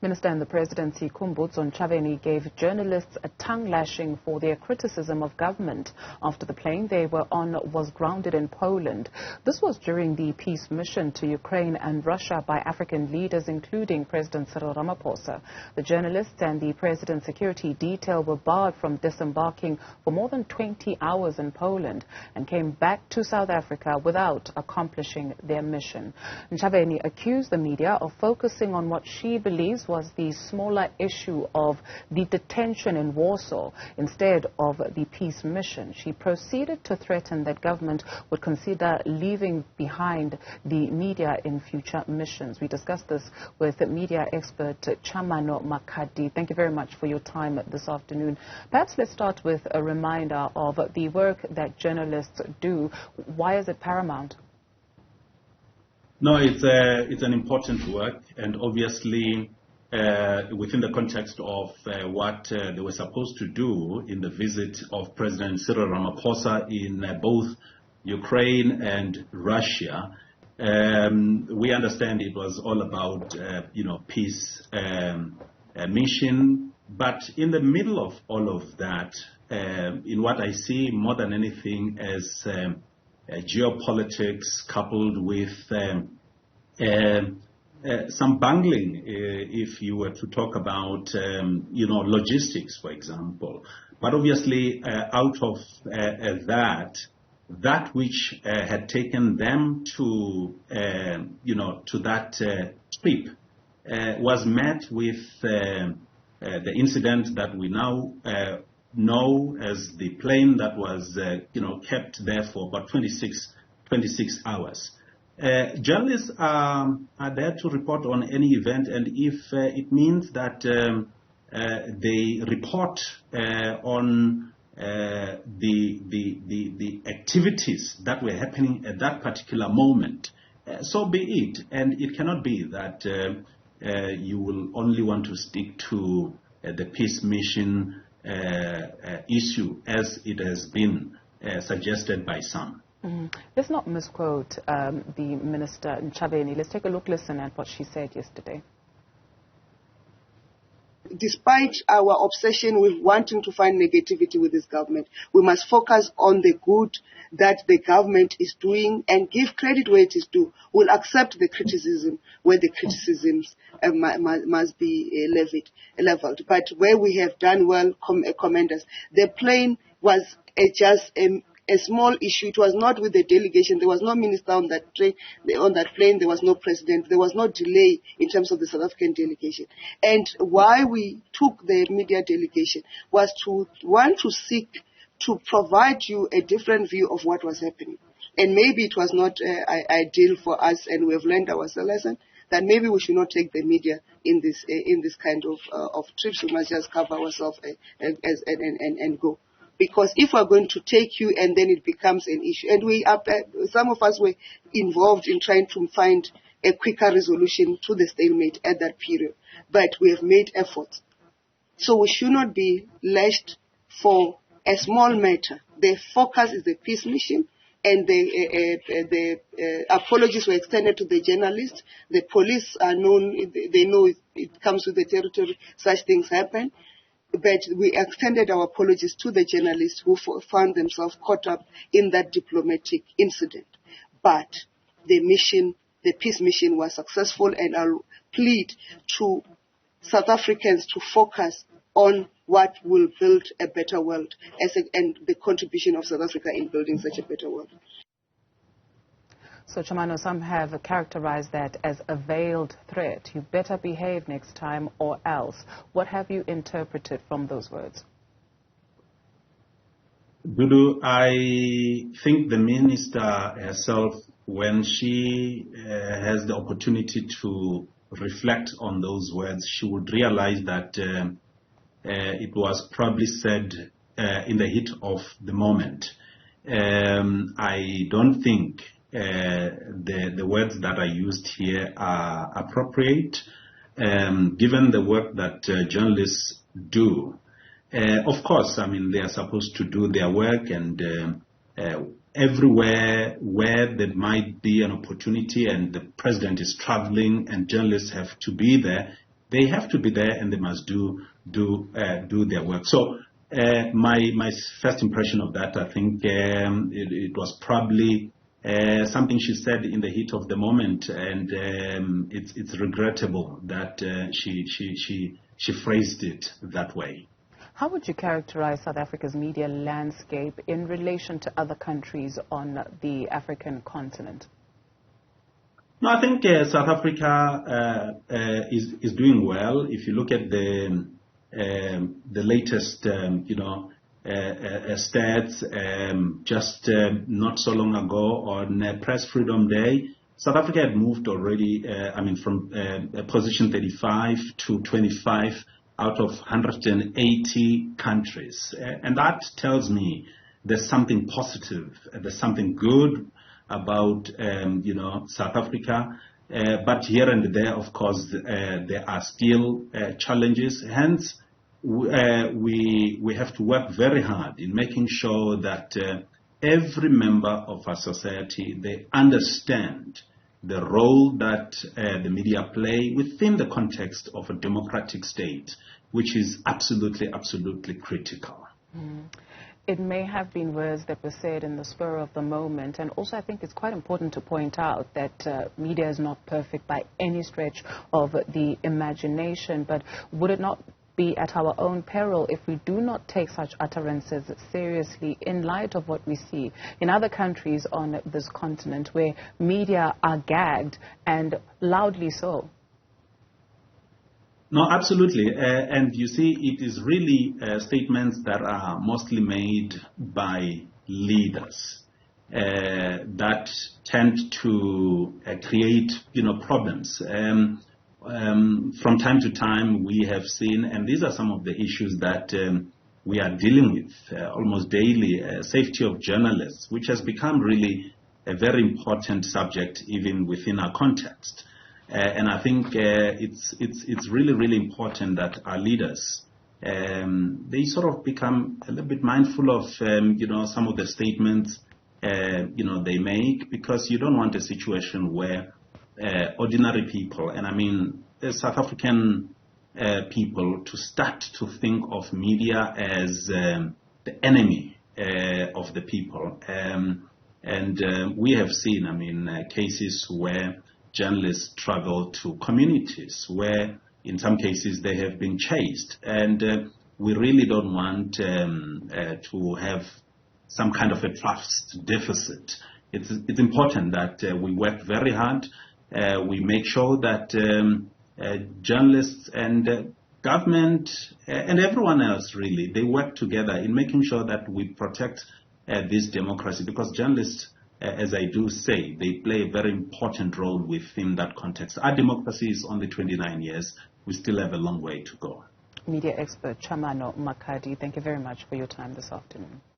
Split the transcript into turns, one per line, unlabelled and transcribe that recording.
Minister in the Presidency Khumbudzo Ntshavheni gave journalists a tongue-lashing for their criticism of government after the plane they were on was grounded in Poland. This was during the peace mission to Ukraine and Russia by African leaders, including President Cyril Ramaphosa. The journalists and the President's security detail were barred from disembarking for more than 20 hours in Poland and came back to South Africa without accomplishing their mission. Ntshavheni accused the media of focusing on what she believes was the smaller issue of the detention in Warsaw instead of the peace mission. She proceeded to threaten that government would consider leaving behind the media in future missions. We discussed this with media expert Tshamano Makhadi. Thank you very much for your time this afternoon. Perhaps let's start with a reminder of the work that journalists do. Why is it paramount?
No, it's an important work, and obviously within the context of what they were supposed to do in the visit of President Cyril Ramaphosa in both Ukraine and Russia. We understand it was all about, peace mission, but in the middle of all of that, in what I see more than anything as geopolitics coupled with some bungling, if you were to talk about, logistics, for example. But obviously, out of that which had taken them to, to that trip was met with the incident that we now know as the plane that was, kept there for about 26 hours. Journalists are there to report on any event, and if it means that they report on the activities that were happening at that particular moment, so be it. And it cannot be that you will only want to stick to the peace mission issue as it has been suggested by some.
Let's not misquote the Minister Ntshavheni. Let's take a listen at what she said yesterday.
Despite our obsession with wanting to find negativity with this government, we must focus on the good that the government is doing and give credit where it is due. We'll accept the criticism where the criticisms must be leveled. But where we have done well, commend us. The plane was just a small issue. It was not with the delegation. There was no minister on that plane. There was no president. There was no delay in terms of the South African delegation. And why we took the media delegation was to want to seek to provide you a different view of what was happening. And maybe it was not ideal for us, and we have learned our lesson that maybe we should not take the media in this kind of trips. We must just cover ourselves and go. Because if we're going to take you and then it becomes an issue, and some of us were involved in trying to find a quicker resolution to the stalemate at that period, but we have made efforts. So we should not be lashed for a small matter. The focus is the peace mission, and the apologies were extended to the journalists. The police are known; they know it comes with the territory. Such things happen. But we extended our apologies to the journalists who found themselves caught up in that diplomatic incident. But the peace mission was successful, and I'll plead to South Africans to focus on what will build a better world and the contribution of South Africa in building such a better world.
So, Tshamano, some have characterized that as a veiled threat. You better behave next time or else. What have you interpreted from those words?
Dudu, I think the minister herself, when she has the opportunity to reflect on those words, she would realize that it was probably said in the heat of the moment. I don't think the words that are used here are appropriate, given the work that journalists do. Of course, I mean, they are supposed to do their work, and everywhere where there might be an opportunity and the president is traveling and journalists have to be there, they have to be there and they must do their work. So my first impression of that, I think it was probably something she said in the heat of the moment, and it's regrettable that she phrased it that way.
How would you characterize South Africa's media landscape in relation to other countries on the African continent?
No, I think South Africa is doing well. If you look at the latest, stats, just not so long ago on Press Freedom Day, South Africa had moved already, from position 35 to 25 out of 180 countries. And that tells me there's something positive, there's something good about, South Africa. But here and there, of course, there are still challenges. Hence, we have to work very hard in making sure that every member of our society, they understand the role that the media play within the context of a democratic state, which is absolutely, absolutely critical.
It may have been words that were said in the spur of the moment, and also I think it's quite important to point out that media is not perfect by any stretch of the imagination, but would it not be at our own peril if we do not take such utterances seriously in light of what we see in other countries on this continent where media are gagged, and loudly so?
No, absolutely. And you see, it is really statements that are mostly made by leaders that tend to create, problems. From time to time, we have seen, and these are some of the issues that we are dealing with almost daily, safety of journalists, which has become really a very important subject even within our context. And I think it's really, really important that our leaders, they sort of become a little bit mindful of, some of the statements, they make, because you don't want a situation where ordinary people, and I mean the South African people, to start to think of media as the enemy of the people. And we have seen, cases where journalists travel to communities where in some cases they have been chased. And we really don't want to have some kind of a trust deficit. It's important that we work very hard. We make sure that journalists and government and everyone else, really, they work together in making sure that we protect this democracy, because journalists, as I do say, they play a very important role within that context. Our democracy is only 29 years. We still have a long way to go.
Media expert Tshamano Makhadi, thank you very much for your time this afternoon.